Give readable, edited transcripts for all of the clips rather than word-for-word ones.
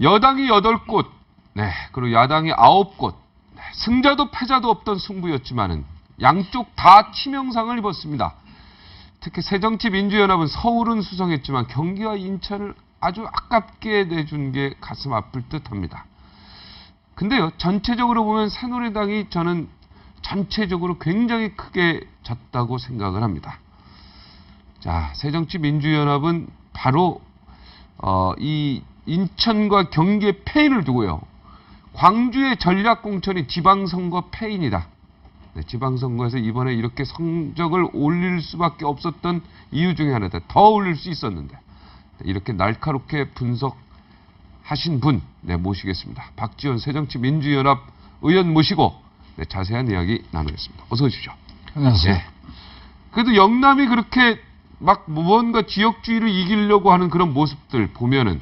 여당이 8곳, 네, 그리고 야당이 9곳, 네, 승자도 패자도 없던 승부였지만은 양쪽 다 치명상을 입었습니다. 특히 새정치민주연합은 서울은 수성했지만 경기와 인천을 아주 아깝게 내준 게 가슴 아플 듯합니다. 근데요, 전체적으로 보면 새누리당이 저는 전체적으로 굉장히 크게 졌다고 생각을 합니다. 자, 새정치민주연합은 바로 이 인천과 경기의 패인을 두고요. 광주의 전략공천이 지방선거 패인이다. 네, 지방선거에서 이번에 이렇게 성적을 올릴 수밖에 없었던 이유 중에 하나다. 더 올릴 수 있었는데. 네, 이렇게 날카롭게 분석하신 분 네, 모시겠습니다. 박지원 새정치민주연합 의원 모시고 네, 자세한 이야기 나누겠습니다. 어서 오십시오. 안녕하세요. 네. 그래도 영남이 그렇게 막 무언가 지역주의를 이기려고 하는 그런 모습들 보면은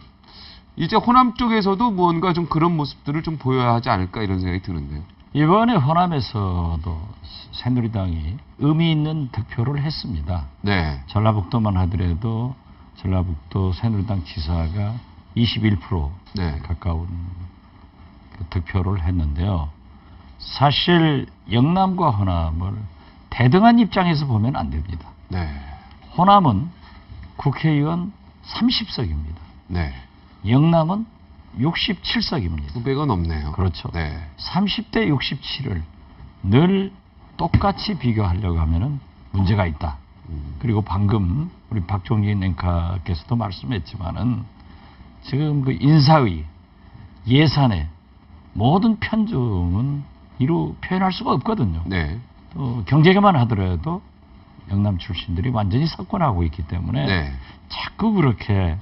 이제 호남 쪽에서도 무언가 좀 그런 모습들을 좀 보여야 하지 않을까 이런 생각이 드는데요. 이번에 호남에서도 새누리당이 의미 있는 득표를 했습니다. 네. 전라북도만 하더라도 전라북도 새누리당 지사가 21% 네. 가까운 그 득표를 했는데요. 사실 영남과 호남을 대등한 입장에서 보면 안 됩니다. 네. 호남은 국회의원 30석입니다. 네. 영남은 67석입니다. 900은 넘네요. 그렇죠. 네. 30대 67을 늘 똑같이 비교하려고 하면은 문제가 있다. 그리고 방금 우리 박종진 앵커께서도 말씀했지만은 지금 그 인사의 예산의 모든 편중은 이루 표현할 수가 없거든요. 네. 또 경제계만 하더라도 영남 출신들이 완전히 석권하고 있기 때문에 네. 자꾸 그렇게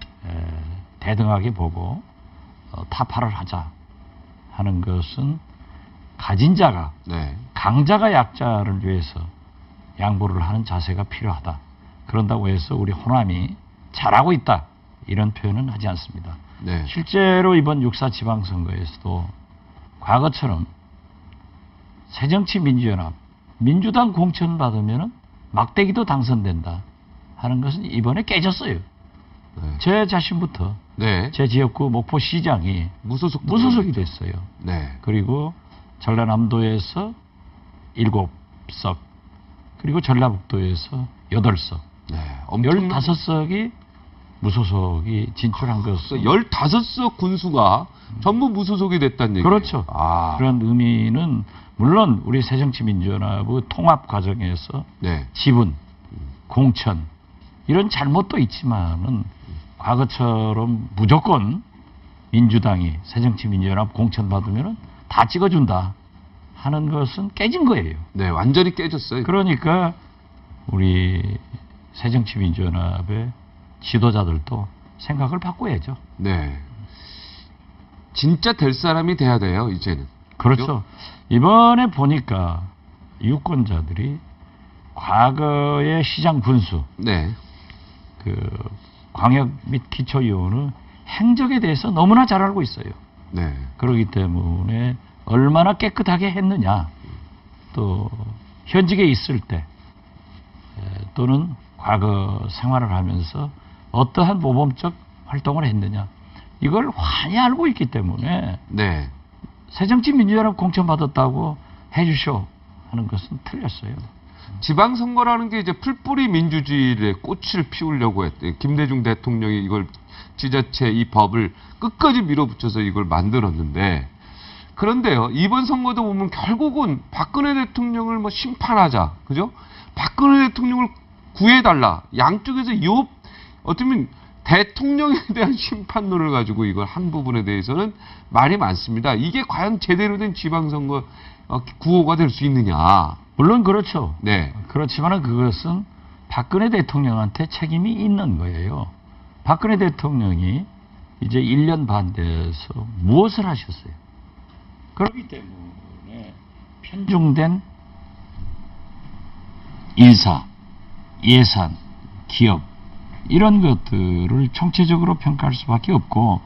대등하게 보고 타파를 하자 하는 것은 가진 자가 네. 강자가 약자를 위해서 양보를 하는 자세가 필요하다. 그런다고 해서 우리 호남이 잘하고 있다. 이런 표현은 하지 않습니다. 네. 실제로 이번 6.4 지방선거에서도 과거처럼 새정치민주연합, 민주당 공천 받으면 막대기도 당선된다 하는 것은 이번에 깨졌어요. 네. 제 자신부터 네. 제 지역구 목포시장이 무소속이 됐어요. 네. 그리고 전라남도에서 7석, 그리고 전라북도에서 8석, 네. 15석이 무소속이 진출한 것은 15석 군수가 전부 무소속이 됐다는 얘기예요. 그렇죠. 아. 그런 의미는 물론 우리 새정치민주연합의 통합 과정에서 네. 지분, 공천 이런 잘못도 있지만은 과거처럼 무조건 민주당이 새정치민주연합 공천 받으면은 다 찍어준다 하는 것은 깨진 거예요. 네, 완전히 깨졌어요. 그러니까 우리 새정치민주연합의 지도자들도 생각을 바꿔야죠. 네. 진짜 될 사람이 돼야 돼요, 이제는. 그렇죠. 이번에 보니까 유권자들이 과거의 시장 군수, 네. 그 광역 및 기초의원의 행적에 대해서 너무나 잘 알고 있어요. 네. 그렇기 때문에 얼마나 깨끗하게 했느냐, 또 현직에 있을 때 또는 과거 생활을 하면서 어떠한 모범적 활동을 했느냐, 이걸 환히 알고 있기 때문에 네. 새정치민주연합 공천받았다고 해주쇼 하는 것은 틀렸어요. 지방선거라는 게 이제 풀뿌리 민주주의의 꽃을 피우려고 했대요. 김대중 대통령이 이걸 지자체 이 법을 끝까지 밀어붙여서 이걸 만들었는데, 그런데요, 이번 선거도 보면 결국은 박근혜 대통령을 뭐 심판하자, 그죠? 박근혜 대통령을 구해달라. 양쪽에서 어떻게 보면 대통령에 대한 심판론을 가지고 이걸 한 부분에 대해서는 말이 많습니다. 이게 과연 제대로 된 지방선거 구호가 될 수 있느냐. 물론 그렇죠. 네. 그렇지만 그것은 박근혜 대통령한테 책임이 있는 거예요. 박근혜 대통령이 이제 1년 반 돼서 무엇을 하셨어요? 그렇기 때문에 편중된 인사, 예산, 기업 이런 것들을 총체적으로 평가할 수밖에 없고,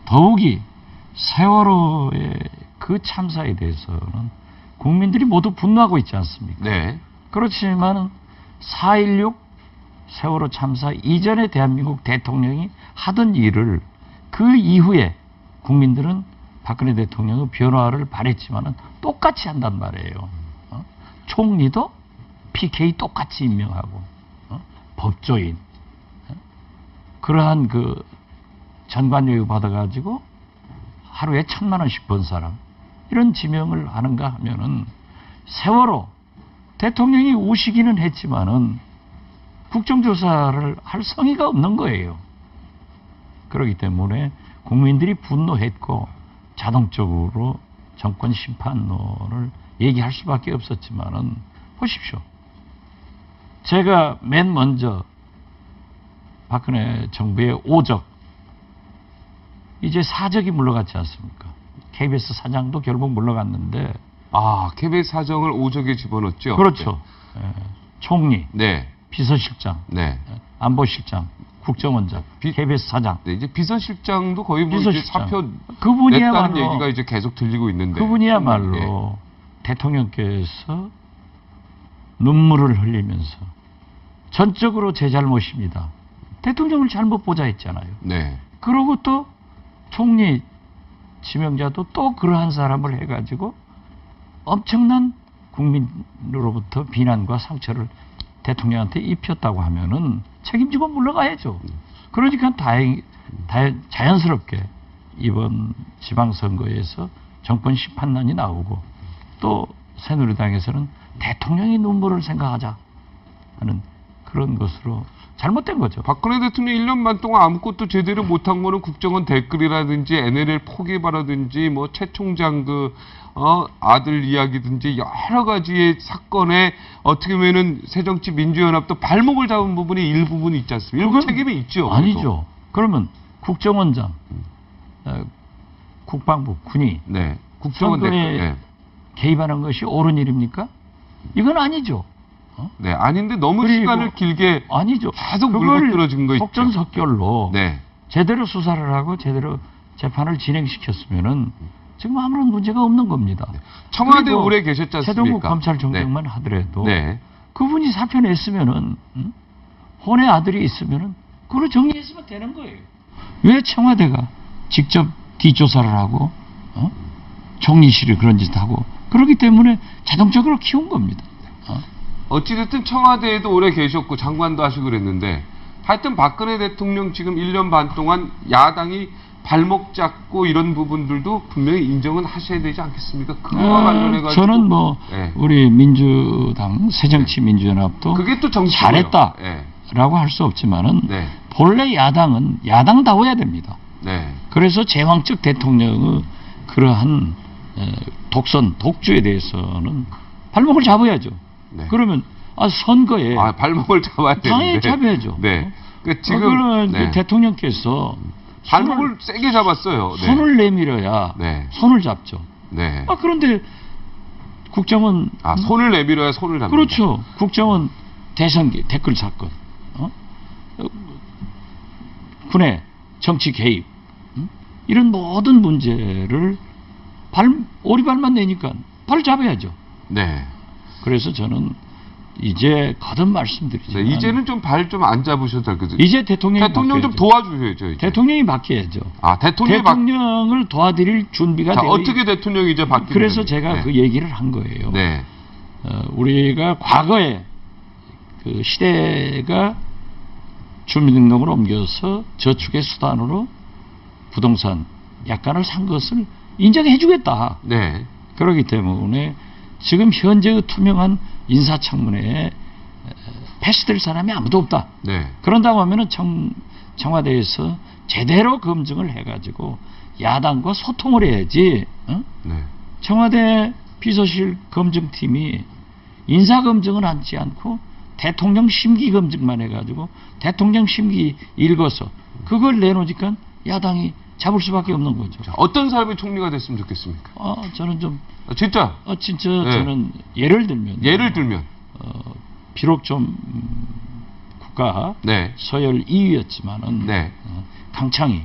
더욱이 세월호의 그 참사에 대해서는 국민들이 모두 분노하고 있지 않습니까? 네. 그렇지만 4.16 세월호 참사 이전에 대한민국 대통령이 하던 일을 그 이후에 국민들은 박근혜 대통령의 변화를 바랬지만은 똑같이 한단 말이에요. 총리도 PK 똑같이 임명하고 법조인 그러한 그 전관예우 받아가지고 하루에 1,000만 원씩 번 사람 이런 지명을 하는가 하면은 세월호 대통령이 오시기는 했지만은 국정조사를 할 성의가 없는 거예요. 그렇기 때문에 국민들이 분노했고 자동적으로 정권 심판론을 얘기할 수밖에 없었지만은 보십시오. 제가 맨 먼저 박근혜 정부의 5적 이제 4적이 물러갔지 않습니까? KBS 사장도 결국 물러갔는데 아, KBS 사정을 5적에 집어넣었죠? 그렇죠. 예, 총리, 네. 비서실장, 네. 안보실장, 국정원장, KBS 사장. 네, 이제 비서실장도 거의 뭐 이제 비서실장. 사표 냈다는 그분이야말로 얘기가 이제 계속 들리고 있는데. 그분이야말로 네. 대통령께서 눈물을 흘리면서 전적으로 제 잘못입니다. 대통령을 잘못 보자 했잖아요. 네. 그러고 또 총리 지명자도 또 그러한 사람을 해가지고 엄청난 국민으로부터 비난과 상처를 대통령한테 입혔다고 하면은 책임지고 물러가야죠. 그러니까 자연스럽게 이번 지방선거에서 정권 심판론이 나오고 또 새누리당에서는 대통령의 눈물을 생각하자 하는 그런 것으로 잘못된 거죠. 박근혜 대통령 1년 반 동안 아무것도 제대로 못한 거는 국정원 댓글이라든지 NLL 포기바라든지 뭐 최 총장 아들 이야기든지 여러 가지의 사건에 어떻게 보면은 새정치민주연합도 발목을 잡은 부분이 일부분이 있지 않습니까? 일부 책임이 있죠. 아니죠. 그러면 국정원장, 국방부, 군이 네. 국정원 댓글. 선거에 네. 개입하는 것이 옳은 일입니까? 이건 아니죠. 네, 아닌데 너무 시간을 길게 아니죠. 계속 그걸 물고 거 있죠. 속전속결로 네. 제대로 수사를 하고 제대로 재판을 진행시켰으면은 지금 아무런 문제가 없는 겁니다. 청와대 오래 계셨지 않습니까? 최동국 검찰총장만 하더라도 네. 그분이 사표 냈으면은 혼의 아들이 있으면은 그걸 정리했으면 되는 거예요. 왜 청와대가 직접 뒷조사를 하고 총리실이 그런 짓을 하고 그렇기 때문에 자동적으로 키운 겁니다. 어찌됐든 청와대에도 오래 계셨고 장관도 하시고 그랬는데 하여튼 박근혜 대통령 지금 1년 반 동안 야당이 발목 잡고 이런 부분들도 분명히 인정은 하셔야 되지 않겠습니까? 그거와 관련해가지고 저는 뭐 네. 우리 민주당 새정치민주연합도 그게 또 정치고요. 잘했다라고 네. 할 수 없지만은 네. 본래 야당은 야당다워야 됩니다. 네. 그래서 제왕적 대통령의 그러한 독선, 독주에 대해서는 발목을 잡아야죠. 네. 그러면 선거에 발목을 잡아야 되는데 당연히 잡아야죠. 네. 그러니까 지금 그거는 네. 대통령께서 발목을 세게 잡았어요. 네. 손을 내밀어야 네. 손을 잡죠. 네. 그런데 국정원 손을 내밀어야 손을 잡는다. 그렇죠. 국정원 대선기 댓글 사건, 군의 정치 개입 이런 모든 문제를 오리발만 내니까 발 잡아야죠. 네. 그래서 저는 이제 거듭 말씀드리지만 네, 이제는 좀 발 좀 안 잡으셔도 될 거죠. 이제 대통령 좀 도와주셔야죠. 이제. 대통령이 바뀌어야죠. 대통령을 도와드릴 준비가 되어 어떻게 대통령이 이제 바뀌는 그래서 제가 그 얘기를 한 거예요. 네. 우리가 과거에 그 시대가 주민등록을 옮겨서 저축의 수단으로 부동산 약관을 산 것을 인정해 주겠다. 네. 그렇기 때문에 지금 현재의 투명한 인사청문회에 패스될 사람이 아무도 없다. 네. 그런다고 하면은 청와대에서 제대로 검증을 해가지고 야당과 소통을 해야지. 네. 청와대 비서실 검증팀이 인사 검증을 하지 않고 대통령 심기 검증만 해가지고 대통령 심기 읽어서 그걸 내놓으니까 야당이 잡을 수밖에 없는 거죠. 자, 어떤 사람이 총리가 됐으면 좋겠습니까? 저는 좀 진짜. 진짜 네. 저는 예를 들면 비록 좀 국가 네. 서열 2위였지만은 네. 강창희.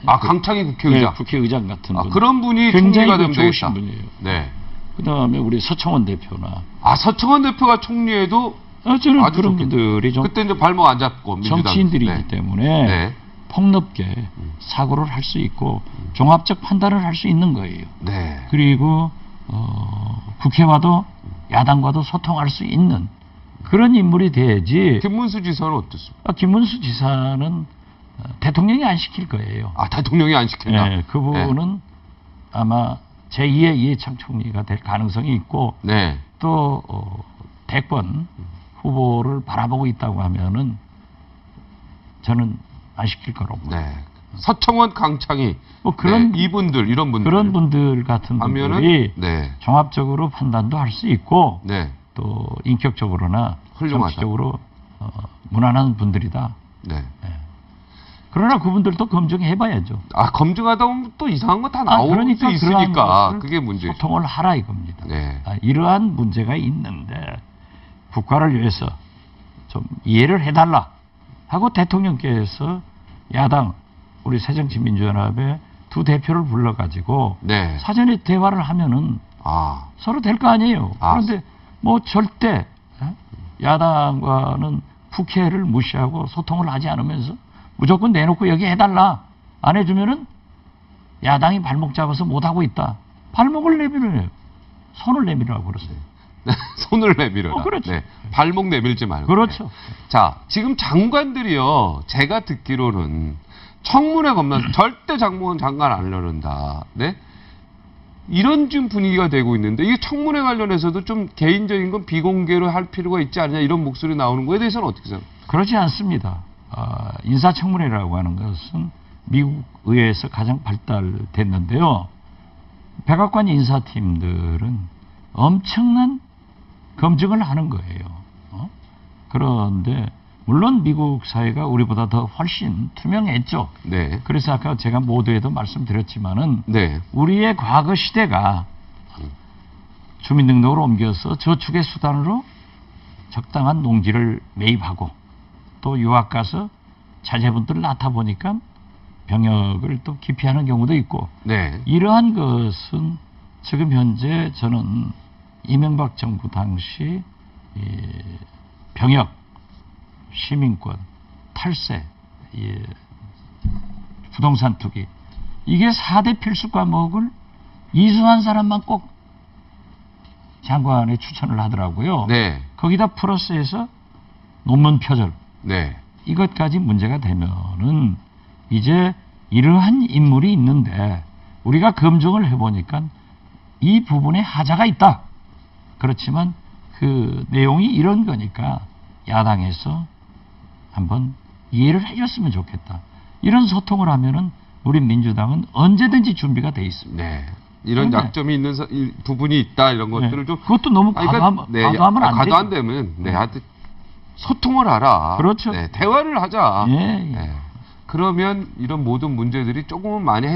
강창희 국회의장. 네, 국회의장 같은 분. 그런 분이 굉장히 총리가 되면 좋으신 되겠다. 분이에요. 네. 그다음에 우리 서청원 대표나. 서청원 대표가 총리에도 저는 아주 그런 좋겠다. 분들이 좀 그때 이제 발목 안 잡고 민주당. 정치인들이기 네. 때문에 네. 폭넓게 사고를 할 수 있고 종합적 판단을 할 수 있는 거예요. 네. 그리고 국회와도 야당과도 소통할 수 있는 그런 인물이 돼야지. 김문수 지사는 어떻습니까? 김문수 지사는 대통령이 안 시킬 거예요. 아, 대통령이 안 시킨다. 네, 그분은 아마 제2의 이해창 총리가 될 가능성이 있고 네. 또 대권 후보를 바라보고 있다고 하면은 저는 안 시킬 거라고. 네. 서청원, 강창희, 뭐 그런 네, 이분들, 이런 분들. 그런 분들 같은 하면은, 분들이 네. 종합적으로 판단도 할 수 있고 네. 또 인격적으로나 훌륭하다. 정치적으로 무난한 분들이다. 네. 그러나 그분들도 검증해봐야죠. 아, 검증하다 보면 또 이상한 거 다 나올 그러니까 수 있으니까 그러한 그게 문제. 소통을 하라 이겁니다. 네. 이러한 문제가 있는데 국가를 위해서 좀 이해를 해달라 하고 대통령께서 야당 우리 새정치민주연합의 두 대표를 불러가지고 네. 사전에 대화를 하면은 아, 서로 될 거 아니에요. 아. 그런데 뭐 절대 야당과는 국회를 무시하고 소통을 하지 않으면서 무조건 내놓고 여기 해달라. 안 해주면은 야당이 발목 잡아서 못하고 있다. 발목을 내밀어요. 손을 내밀으라고 그러세요. 손을 내밀어라. 그렇죠. 네. 발목 내밀지 말고. 그렇죠. 네. 자, 지금 장관들이요. 제가 듣기로는 청문회 겁나 절대 장관 안 나른다. 네? 이런 지금 분위기가 되고 있는데 이게 청문회 관련해서도 좀 개인적인 건 비공개로 할 필요가 있지 않냐 이런 목소리 나오는 거에 대해서는 어떻게 생각하세요? 그렇지 않습니다. 인사청문회라고 하는 것은 미국 의회에서 가장 발달됐는데요. 백악관 인사팀들은 엄청난 검증을 하는 거예요. 그런데 물론 미국 사회가 우리보다 더 훨씬 투명했죠. 네. 그래서 아까 제가 모두에도 말씀드렸지만은 네. 우리의 과거 시대가 주민등록을 옮겨서 저축의 수단으로 적당한 농지를 매입하고 또 유학 가서 자제분들 낳다 보니까 병역을 또 기피하는 경우도 있고 네. 이러한 것은 지금 현재 저는 이명박 정부 당시 병역, 시민권, 탈세, 부동산 투기 이게 4대 필수 과목을 이수한 사람만 꼭 장관에 추천을 하더라고요. 네. 거기다 플러스해서 논문 표절 네. 이것까지 문제가 되면은 이제 이러한 인물이 있는데 우리가 검증을 해보니까 이 부분에 하자가 있다. 그렇지만 그 내용이 이런 거니까 야당에서 한번 이해를 해줬으면 좋겠다. 이런 소통을 하면은 우리 민주당은 언제든지 준비가 돼 있습니다. 네. 이런 그런데, 약점이 있는 부분이 있다 이런 것들을 좀 그것도 너무 과도하면 안 되죠. 안 되면 하여튼 소통을 하라. 그렇죠. 네, 대화를 하자. 예. 네. 그러면 이런 모든 문제들이 조금은 많이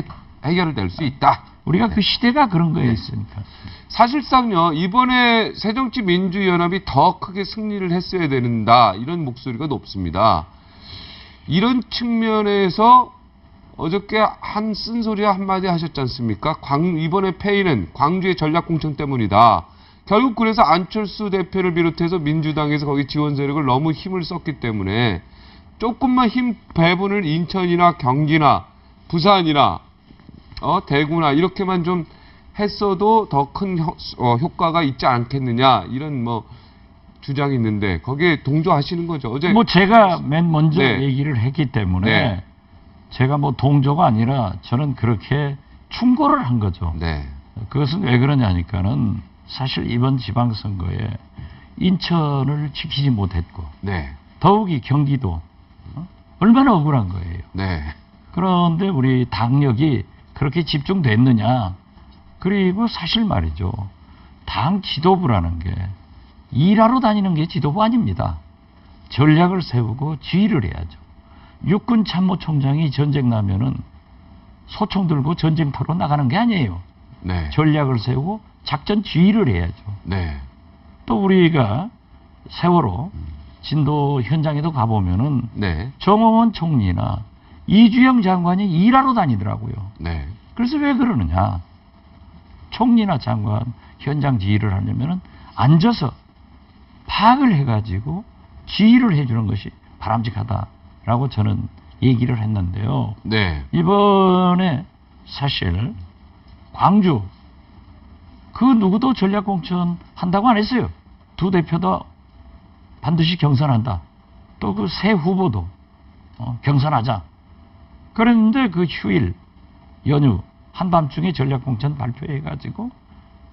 해결될 수 있다. 우리가 그 시대가 그런 거에 있으니까. 사실상요, 이번에 새정치민주연합이 더 크게 승리를 했어야 된다. 이런 목소리가 높습니다. 이런 측면에서 어저께 한 쓴소리 한마디 하셨지 않습니까? 이번에 패인은 광주의 전략공천 때문이다. 결국 그래서 안철수 대표를 비롯해서 민주당에서 거기 지원 세력을 너무 힘을 썼기 때문에 조금만 힘 배분을 인천이나 경기나 부산이나 대구나 이렇게만 좀 했어도 더 큰 효과가 있지 않겠느냐 이런 뭐 주장이 있는데 거기에 동조하시는 거죠. 어제 뭐 제가 맨 먼저 네. 얘기를 했기 때문에 네. 제가 뭐 동조가 아니라 저는 그렇게 충고를 한 거죠. 네. 그것은 왜 그러냐니까는 사실 이번 지방선거에 인천을 지키지 못했고 네. 더욱이 경기도 얼마나 억울한 거예요. 네. 그런데 우리 당력이 그렇게 집중됐느냐. 그리고 사실 말이죠. 당 지도부라는 게 일하러 다니는 게 지도부 아닙니다. 전략을 세우고 지휘를 해야죠. 육군 참모총장이 전쟁 나면은 소총 들고 전쟁터로 나가는 게 아니에요. 네. 전략을 세우고 작전 지휘를 해야죠. 네. 또 우리가 세월호 진도 현장에도 가보면은 네. 정홍원 총리나 이주영 장관이 일하러 다니더라고요. 네. 그래서 왜 그러느냐? 총리나 장관 현장 지휘를 하려면은 앉아서 파악을 해가지고 지휘를 해주는 것이 바람직하다라고 저는 얘기를 했는데요. 네. 이번에 사실 광주 그 누구도 전략공천 한다고 안 했어요. 두 대표도 반드시 경선한다. 또 그 새 후보도 경선하자. 그랬는데 그 휴일 연휴 한밤중에 전략공천 발표해가지고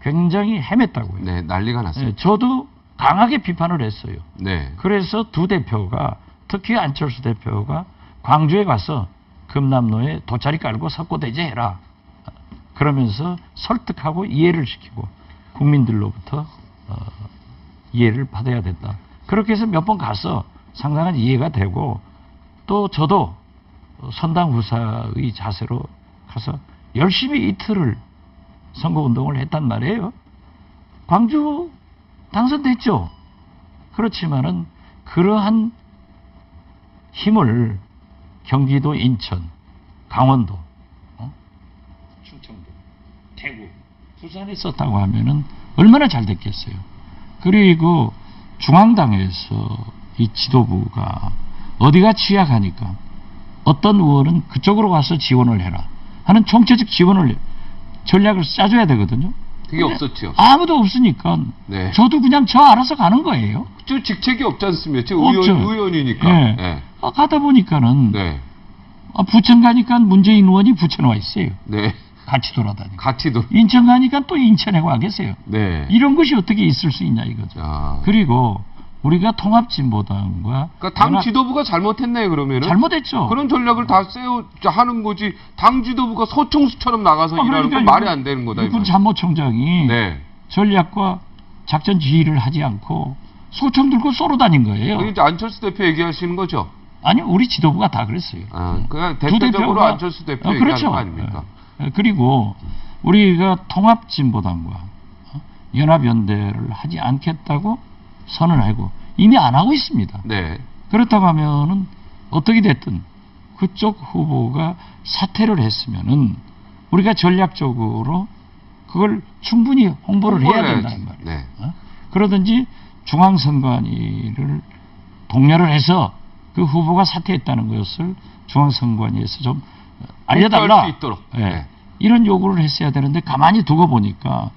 굉장히 헤맸다고요. 네, 난리가 났어요. 저도 강하게 비판을 했어요. 네. 그래서 두 대표가 특히 안철수 대표가 광주에 가서 금남로에 돗자리 깔고 석고대죄해라. 그러면서 설득하고 이해를 시키고 국민들로부터 이해를 받아야 된다. 그렇게 해서 몇 번 가서 상당한 이해가 되고 또 저도 선당 후사의 자세로 가서 열심히 이틀을 선거운동을 했단 말이에요. 광주 당선됐죠. 그렇지만은 그러한 힘을 경기도, 인천, 강원도, 충청도, 대구, 부산에 썼다고 하면은 얼마나 잘 됐겠어요. 그리고 중앙당에서 이 지도부가 어디가 취약하니까 어떤 의원은 그쪽으로 가서 지원을 해라 하는 총체적 지원을 전략을 짜줘야 되거든요. 그게 없었죠. 아무도 없으니까 네. 저도 그냥 저 알아서 가는 거예요. 저 직책이 없지 않습니까? 저 없죠. 의원이니까. 예. 네. 가다 보니까는 네. 부천 가니까 문재인 의원이 부천에 와 있어요. 네. 같이 돌아다니고. 같이도. 인천 가니까 또 인천에 와 계세요. 네. 이런 것이 어떻게 있을 수 있냐 이거죠. 아. 그리고 우리가 통합진보당과 그러니까 당 지도부가 잘못했네요, 그러면은. 잘못했죠. 그런 전략을 다 하는 거지. 당 지도부가 소총수처럼 나가서 일하는 건 말이 안 되는 거다. 육군 이거. 참모총장이 네. 전략과 작전 지휘를 하지 않고 소총 들고 쏘러 다닌 거예요. 그게 이제 안철수 대표 얘기하시는 거죠? 아니 우리 지도부가 다 그랬어요. 아, 그냥 두 대표적으로 대표가- 안철수 대표 얘기하는 그렇죠. 거 아닙니까? 그리고 우리가 통합진보당과 연합연대를 하지 않겠다고 선언하고 이미 안 하고 있습니다. 네. 그렇다고 하면은 어떻게 됐든 그쪽 후보가 사퇴를 했으면은 우리가 전략적으로 그걸 충분히 홍보를 해야 된다는 말이에요. 네. 그러든지 중앙선관위를 독려를 해서 그 후보가 사퇴했다는 것을 중앙선관위에서 좀 알려달라. 홍보할 수 있도록. 예. 네. 이런 요구를 했어야 되는데 가만히 두고 보니까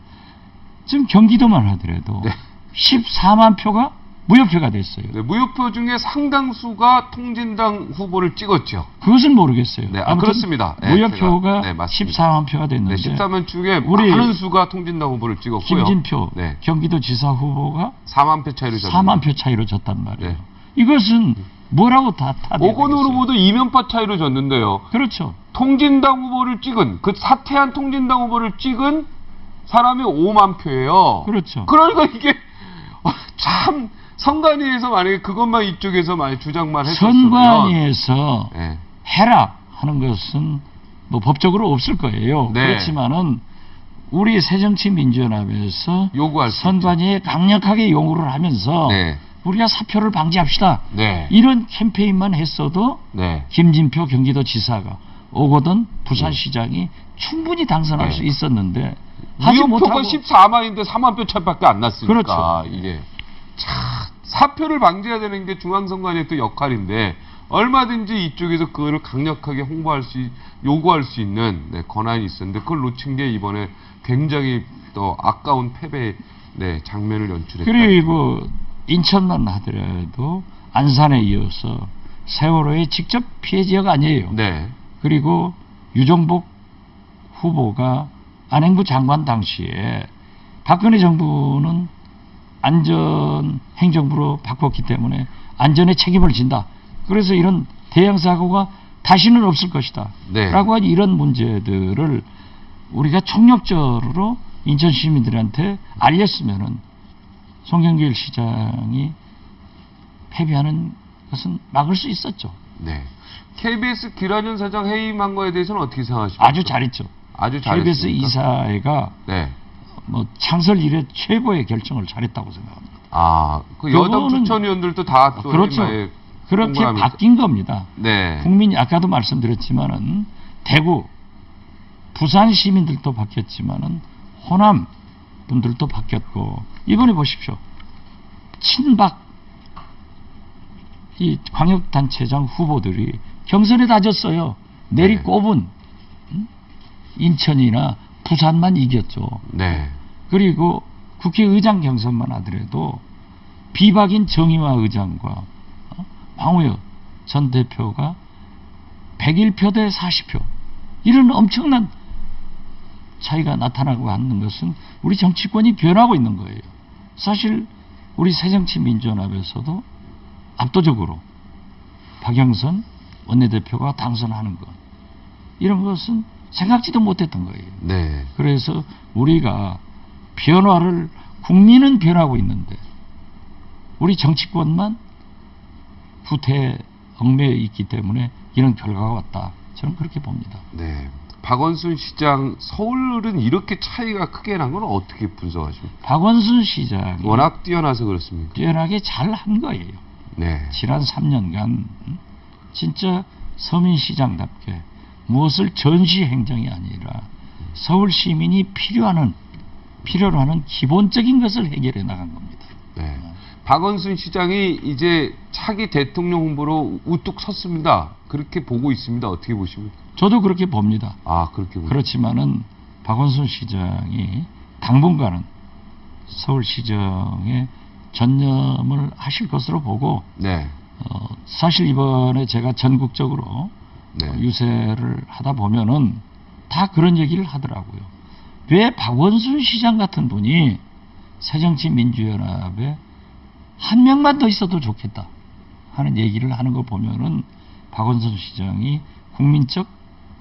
지금 경기도만 하더라도 네. 14만 표가 무효표가 됐어요. 네, 무효표 중에 상당수가 통진당 후보를 찍었죠. 그것은 모르겠어요. 네, 아무튼 그렇습니다. 네, 무효표가 제가, 네, 맞습니다. 14만 표가 네, 됐는데 14만 중에 우리 많은 수가 통진당 후보를 찍었고요. 김진표 네. 경기도지사 후보가 4만 표 차이로 졌는데. 4만 표 차이로 졌단 말이에요. 네. 이것은 뭐라고 다 오건우 후보도 2면파 차이로 졌는데요. 그렇죠. 통진당 후보를 찍은 그 사퇴한 통진당 후보를 찍은 사람이 5만 표예요. 그렇죠. 그러니까 이게 참 선관위에서 만약에 그것만 이쪽에서 만약 주장만 했었으면 선관위에서 네. 해라 하는 것은 뭐 법적으로 없을 거예요. 네. 그렇지만은 우리 새정치민주연합에서 요구할 수 선관위에 강력하게 요구를 하면서 네. 우리가 사표를 방지합시다. 네. 이런 캠페인만 했어도 네. 김진표 경기도지사가 오거든 부산시장이 충분히 당선할 네. 수 있었는데 하지 무효표가 못하고 14만인데 4만 표 차이밖에 안 났으니까 그렇죠. 이게 참 사표를 방지해야 되는 게 중앙선관위의 또 역할인데 얼마든지 이쪽에서 그거를 강력하게 요구할 수 있는 네, 권한이 있었는데 그걸 놓친 게 이번에 굉장히 또 아까운 패배 네, 장면을 연출했다. 그리고 인천만 하더라도 안산에 이어서 세월호의 직접 피해 지역 아니에요. 네. 그리고 유정복 후보가 안행부 장관 당시에 박근혜 정부는 안전행정부로 바꿨기 때문에 안전에 책임을 진다. 그래서 이런 대형 사고가 다시는 없을 것이다. 네. 라고 하는 이런 문제들을 우리가 총력적으로 인천 시민들한테 알렸으면은 송영길 시장이 패배하는 것은 막을 수 있었죠. 네. KBS 기란현 사장 해임한 거에 대해서는 어떻게 생각하십니까? 아주 잘했죠. 아주 KBS 잘했습니까? 이사회가 네. 뭐 창설 이래 최고의 결정을 잘했다고 생각합니다. 아, 그 여당 요거는- 추천위원들도 다 또 그렇죠. 해임에 그렇게 공감이- 바뀐 겁니다. 네. 국민이 아까도 말씀드렸지만은 대구, 부산 시민들도 바뀌었지만은 호남 분들도 바뀌었고 이번에 보십시오. 친박 이 광역단체장 후보들이 경선에 다 졌어요. 내리꼽은 인천이나 부산만 이겼죠. 네. 그리고 국회의장 경선만 하더라도 비박인 정의화 의장과 황우여 전 대표가 101표 대 40표 이런 엄청난 차이가 나타나고 있는 것은 우리 정치권이 변하고 있는 거예요. 사실 우리 새정치민주연합에서도 압도적으로 박영선 원내대표가 당선하는 것 이런 것은 생각지도 못했던 거예요. 네. 그래서 우리가 변화를 국민은 변하고 있는데 우리 정치권만 후퇴에 얽매여 있기 때문에 이런 결과가 왔다. 저는 그렇게 봅니다. 네. 박원순 시장 서울은 이렇게 차이가 크게 난 건 어떻게 분석하십니까? 박원순 시장이 워낙 뛰어나서 그렇습니까? 뛰어나게 잘한 거예요. 네. 지난 3년간 진짜 서민시장답게 무엇을 전시 행정이 아니라 서울 시민이 필요로 하는 기본적인 것을 해결해 나간 겁니다. 네. 박원순 시장이 이제 차기 대통령 후보로 우뚝 섰습니다. 그렇게 보고 있습니다. 어떻게 보십니까? 저도 그렇게 봅니다. 아, 그렇게 보십니까? 그렇지만은 박원순 시장이 당분간은 서울시정에 전념을 하실 것으로 보고 네. 사실 이번에 제가 전국적으로 네. 유세를 하다 보면은 다 그런 얘기를 하더라고요. 왜 박원순 시장 같은 분이 새정치민주연합에 한 명만 더 있어도 좋겠다 하는 얘기를 하는 걸 보면은 박원순 시장이 국민적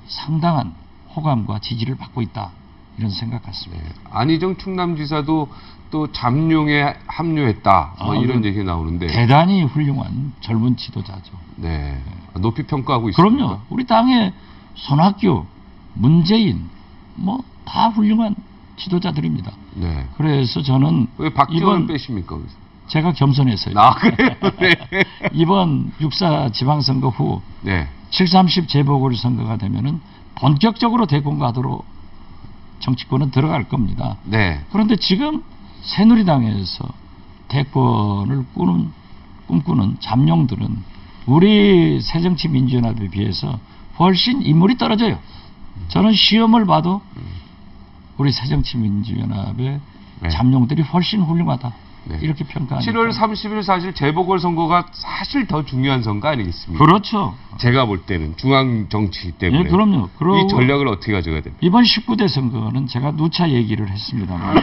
상당한 호감과 지지를 받고 있다 이런 생각 같습니다. 네. 안희정 충남지사도 또 잠룡에 합류했다. 뭐 이런 그 얘기 나오는데. 대단히 훌륭한 젊은 지도자죠. 네. 높이 평가하고 있습니다. 그럼요. 우리 당의 손학규, 문재인 뭐 다 훌륭한 지도자들입니다. 네. 그래서 저는 왜 박지원을 이번 빼십니까? 그래서? 제가 겸손해서요. 아, 그래요? 네. 이번 6.4 지방선거 후 네. 7.30 재보궐선거가 되면은 본격적으로 대권과도로 정치권은 들어갈 겁니다. 네. 그런데 지금 새누리당에서 대권을 꿈꾸는 잠룡들은 우리 새정치민주연합에 비해서 훨씬 인물이 떨어져요. 저는 시험을 봐도 우리 새정치민주연합의 네. 잠룡들이 훨씬 훌륭하다. 네. 이렇게 평가합니다. 7월 30일 사실 재보궐선거가 사실 더 중요한 선거 아니겠습니까? 그렇죠. 제가 볼 때는 중앙 정치 때문에. 예, 그럼요. 이 전략을 어떻게 가져가야 됩니까? 이번 19대 선거는 제가 누차 얘기를 했습니다만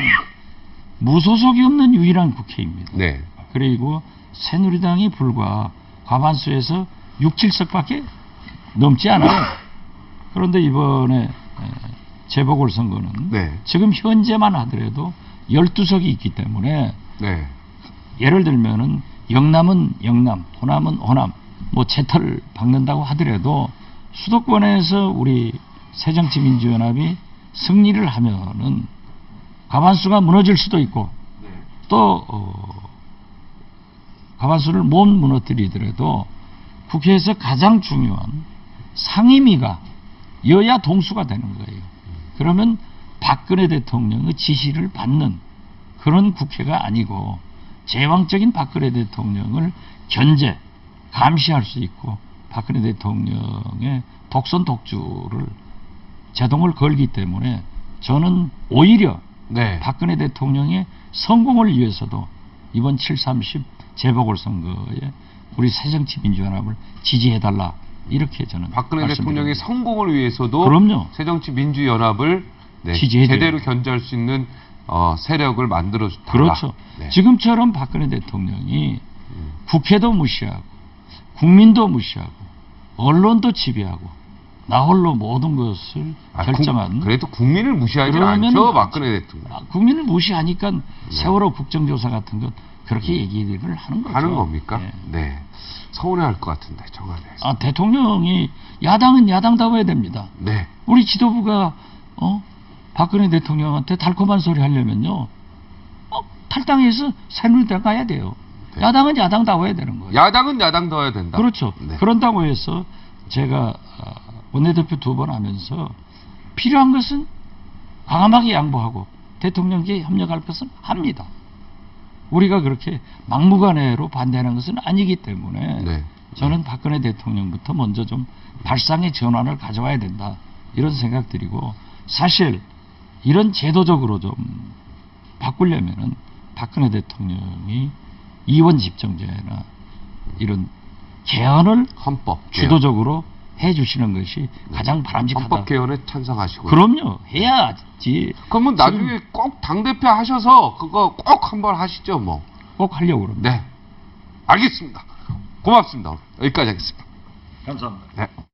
무소속이 없는 유일한 국회입니다. 네. 그리고 새누리당이 불과 과반수에서 6, 7석밖에 넘지 않아요. 그런데 이번에 재보궐선거는 네. 지금 현재만 하더라도 12석이 있기 때문에 네. 예를 들면은 영남은 영남, 호남은 호남, 뭐 재터를 박는다고 하더라도 수도권에서 우리 새정치민주연합이 승리를 하면은 과반수가 무너질 수도 있고 또 과반수를 못 무너뜨리더라도 국회에서 가장 중요한 상임위가 여야 동수가 되는 거예요. 그러면 박근혜 대통령의 지시를 받는 그런 국회가 아니고 제왕적인 박근혜 대통령을 견제, 감시할 수 있고 박근혜 대통령의 독선 독주를 제동을 걸기 때문에 저는 오히려 네. 박근혜 대통령의 성공을 위해서도 이번 7.30 재보궐선거에 우리 새정치민주연합을 지지해달라 이렇게 저는 박근혜 말씀드립니다. 대통령의 성공을 위해서도 그럼요. 새정치민주연합을 네, 지지해줘요. 제대로 견제할 수 있는 세력을 만들어달라. 그렇죠. 네. 지금처럼 박근혜 대통령이 국회도 무시하고 국민도 무시하고 언론도 지배하고 나홀로 모든 것을 결정한 그래도 국민을 무시하지 그러면은 않죠, 박근혜 대통령. 국민을 무시하니까 세월호 국정조사 같은 것 그렇게 얘기를 하는 거죠. 하는 겁니까? 예. 네. 서운해할 것 같은데 청와대에서. 대통령이 야당은 야당다워야 됩니다. 네. 우리 지도부가 박근혜 대통령한테 달콤한 소리 하려면요 탈당해서 새누리당 가야 돼요. 네. 야당은 야당다워야 되는 거예요. 야당은 야당 둬야 된다. 그렇죠. 네. 그런다고 해서 제가 원내대표 2번 하면서 필요한 것은 과감하게 양보하고 대통령께 협력할 것은 합니다. 우리가 그렇게 막무가내로 반대하는 것은 아니기 때문에 네. 저는 박근혜 대통령부터 먼저 좀 발상의 전환을 가져와야 된다. 이런 생각들이고, 사실 이런 제도적으로 좀 바꾸려면은 박근혜 대통령이 이원 집정제나 이런 개헌을 헌법 개헌. 주도적으로 해 주시는 것이 가장 바람직하다. 헌법 개헌에 찬성하시고요. 그럼요. 해야지. 그러면 나중에 꼭 당대표 하셔서 그거 꼭 한번 하시죠, 뭐. 꼭 하려고 그럽니다. 네. 알겠습니다. 고맙습니다. 여기까지 하겠습니다. 감사합니다. 네.